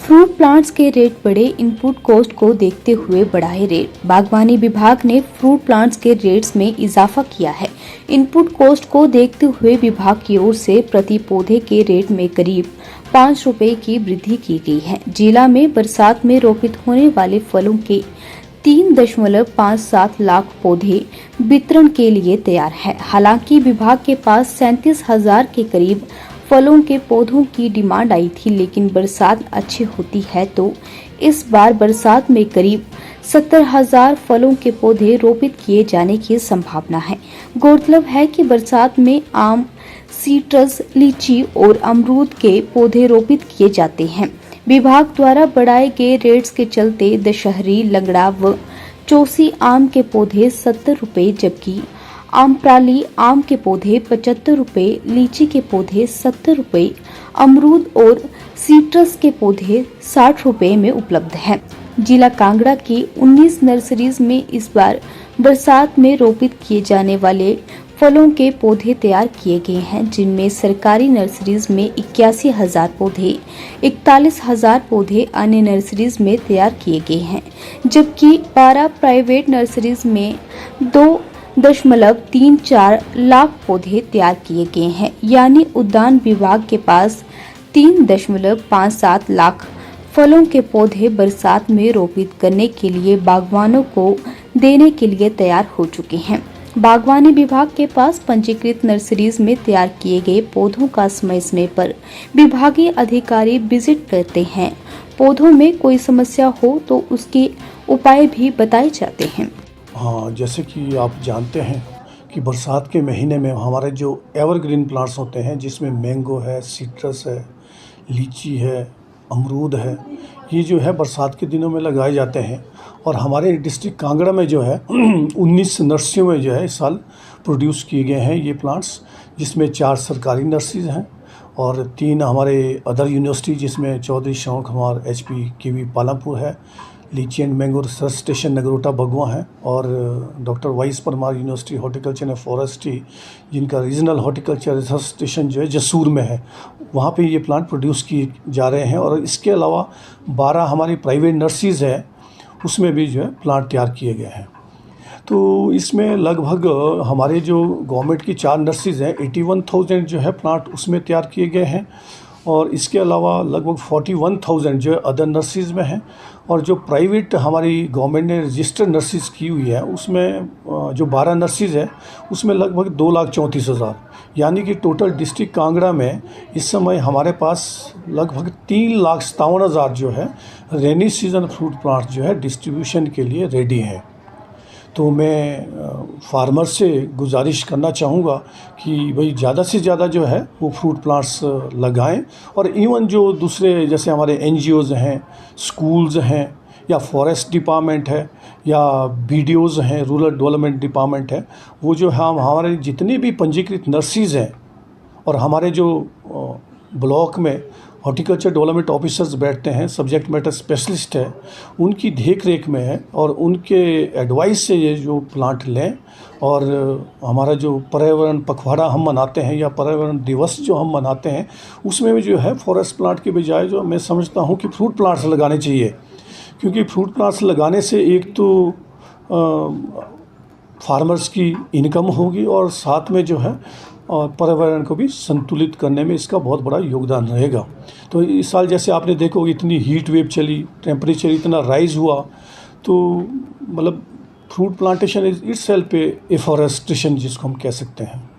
Fruit plants के rate बढ़े, input cost को देखते हुए बढ़ाए रेट। बागवानी विभाग ने फ्रूट प्लांट्स के रेट्स में इजाफा किया है। इनपुट कॉस्ट को देखते हुए विभाग की ओर से प्रति पौधे के रेट में करीब 5 रुपए की वृद्धि की गई है। जिला में बरसात में रोपित होने वाले फलों के 3.57 लाख पौधे वितरण के लिए तैयार है। हालांकि विभाग के पास 37,000 के करीब फलों के पौधों की डिमांड आई थी, लेकिन बरसात अच्छी होती है तो इस बार बरसात में करीब 70,000 फलों के पौधे रोपित किए जाने की संभावना है। गौरतलब है कि बरसात में आम, सीट्रस, लीची और अमरूद के पौधे रोपित किए जाते हैं। विभाग द्वारा बढ़ाए गए रेट्स के चलते दशहरी, लंगड़ा व चौसी आम के पौधे 70 रुपए, जबकि आम्रपाली आम के पौधे 75 रुपए, लीची के पौधे 70 रुपए, अमरूद और सीट्रस के पौधे 60 रुपए में उपलब्ध हैं। जिला कांगड़ा की 19 नर्सरीज में इस बार बरसात में रोपित किए जाने वाले फलों के पौधे तैयार किए गए हैं, जिनमें सरकारी नर्सरीज में 81,000 पौधे, 41,000 पौधे अन्य नर्सरीज में तैयार किए गए हैं, जबकि 12 प्राइवेट नर्सरीज में 2.34 लाख पौधे तैयार किए गए हैं। यानी उद्यान विभाग के पास 3.57 लाख फलों के पौधे बरसात में रोपित करने के लिए बागवानों को देने के लिए तैयार हो चुके हैं। बागवानी विभाग के पास पंजीकृत नर्सरीज में तैयार किए गए पौधों का समय समय पर विभागीय अधिकारी विजिट करते हैं। पौधों में कोई समस्या हो तो उसके उपाय भी बताए जाते हैं। हाँ, जैसे कि आप जानते हैं कि बरसात के महीने में हमारे जो एवरग्रीन प्लांट्स होते हैं, जिसमें मैंगो है, सिट्रस है, लीची है, अमरूद है, ये जो है बरसात के दिनों में लगाए जाते हैं। और हमारे डिस्ट्रिक्ट कांगड़ा में जो है 19 नर्सरियों में जो है इस साल प्रोड्यूस किए गए हैं ये प्लांट्स, जिसमें 4 सरकारी नर्सरीज हैं और 3 हमारे अदर यूनिवर्सिटी, जिसमें चौधरी श्रवण कुमार HP KV पालमपुर है, लीची and mango research station Nagrota भगवा है, और doctor vice Parmar university horticulture and forestry, जिनका रीजनल हॉर्टिकल्चर रिसर्च स्टेशन जो है जसूर में है, वहाँ पे ये प्लांट प्रोड्यूस किए जा रहे हैं। और इसके अलावा 12 हमारी प्राइवेट नर्सरीज है, उसमें भी जो है प्लांट तैयार किए गए हैं। तो इसमें लगभग हमारे जो गवर्नमेंट की 4 नर्सरीज हैं, 81,000 जो है प्लांट उसमें तैयार किए गए हैं, और इसके अलावा लगभग 41,000 जो है अदर नर्सरीज में हैं। और जो प्राइवेट हमारी गवर्नमेंट ने रजिस्टर्ड नर्सरीज की हुई है, उसमें जो 12 नर्सरीज है उसमें लगभग 2,34,000, यानी कि टोटल डिस्ट्रिक्ट कांगड़ा में इस समय हमारे पास लगभग 3,57,000 जो है रेनी सीजन फ्रूट प्लांट जो है डिस्ट्रीब्यूशन के लिए रेडी हैं। तो मैं फार्मर से गुजारिश करना चाहूँगा कि भाई ज़्यादा से ज़्यादा जो है वो फ्रूट प्लांट्स लगाएं। और इवन जो दूसरे जैसे हमारे NGOs हैं, स्कूल्स हैं, या फॉरेस्ट डिपार्टमेंट है, या BDOs हैं, रूरल डेवलपमेंट डिपार्टमेंट है, वो जो हम हमारे जितने भी पंजीकृत नर्सरीज हैं और हमारे जो ब्लॉक में हॉर्टिकल्चर डेवलपमेंट ऑफिसर्स बैठते हैं, सब्जेक्ट मैटर स्पेशलिस्ट है, उनकी देख रेख में है, और उनके एडवाइस से ये जो प्लांट लें। और हमारा जो पर्यावरण पखवाड़ा हम मनाते हैं या पर्यावरण दिवस जो हम मनाते हैं, उसमें भी जो है फॉरेस्ट प्लांट के बजाय जो मैं समझता हूँ कि फ्रूट प्लांट्स लगाने चाहिए, क्योंकि फ्रूट प्लांट्स लगाने से एक तो फार्मर्स की इनकम होगी और साथ में जो है और पर्यावरण को भी संतुलित करने में इसका बहुत बड़ा योगदान रहेगा। तो इस साल जैसे आपने देखो इतनी हीट वेव चली, टेम्परेचर इतना राइज़ हुआ, तो मतलब fruit plantation is itself afforestation जिसको हम कह सकते हैं।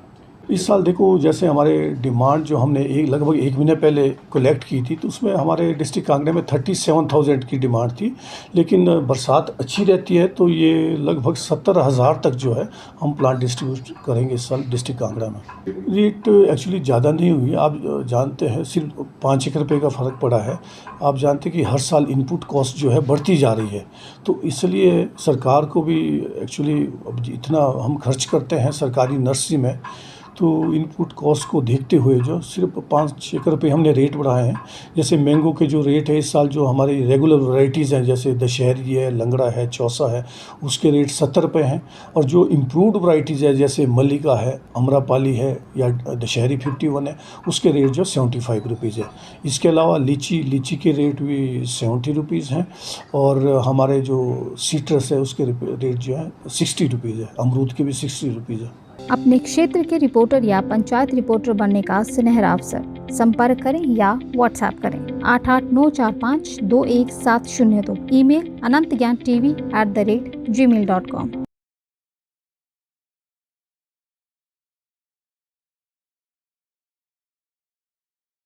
इस साल देखो जैसे हमारे डिमांड जो हमने लगभग 1 महीने पहले कलेक्ट की थी, तो उसमें हमारे डिस्ट्रिक्ट कांगड़ा में 37,000 की डिमांड थी, लेकिन बरसात अच्छी रहती है तो ये लगभग 70,000 तक जो है हम प्लांट डिस्ट्रीब्यूट करेंगे इस साल डिस्ट्रिक्ट कांगड़ा में। रेट एक्चुअली ज़्यादा नहीं हुई, आप जानते हैं सिर्फ 5-1 रुपये का फ़र्क पड़ा है। आप जानते हैं कि हर साल इनपुट कॉस्ट जो है बढ़ती जा रही है, तो इसलिए सरकार को भी एक्चुअली इतना हम खर्च करते हैं सरकारी नर्सरी में, तो इनपुट कॉस्ट को देखते हुए जो सिर्फ 5-6 रुपये हमने रेट बढ़ाए हैं। जैसे मैंगो के जो रेट है इस साल, जो हमारी रेगुलर वैरायटीज़ हैं जैसे दशहरी है, लंगड़ा है, चौसा है, उसके रेट 70 रुपये हैं। और जो इम्प्रूव्ड वैरायटीज़ है जैसे मल्लिका है, अमरापाली है या दशहरी 51 है, उसके रेट जो 75 रुपीज़ है। इसके अलावा लीची के रेट भी 70 रुपीज़ हैं। और हमारे जो सीट्रस है उसके रेट जो है 60 रुपीज़ है। अमरूद के भी 60 रुपीज़ है। अपने क्षेत्र के रिपोर्टर या पंचायत रिपोर्टर बनने का सुनहरा अवसर। संपर्क करें या व्हाट्सएप करें 8894521702। Email anantgyantv@gmail.com।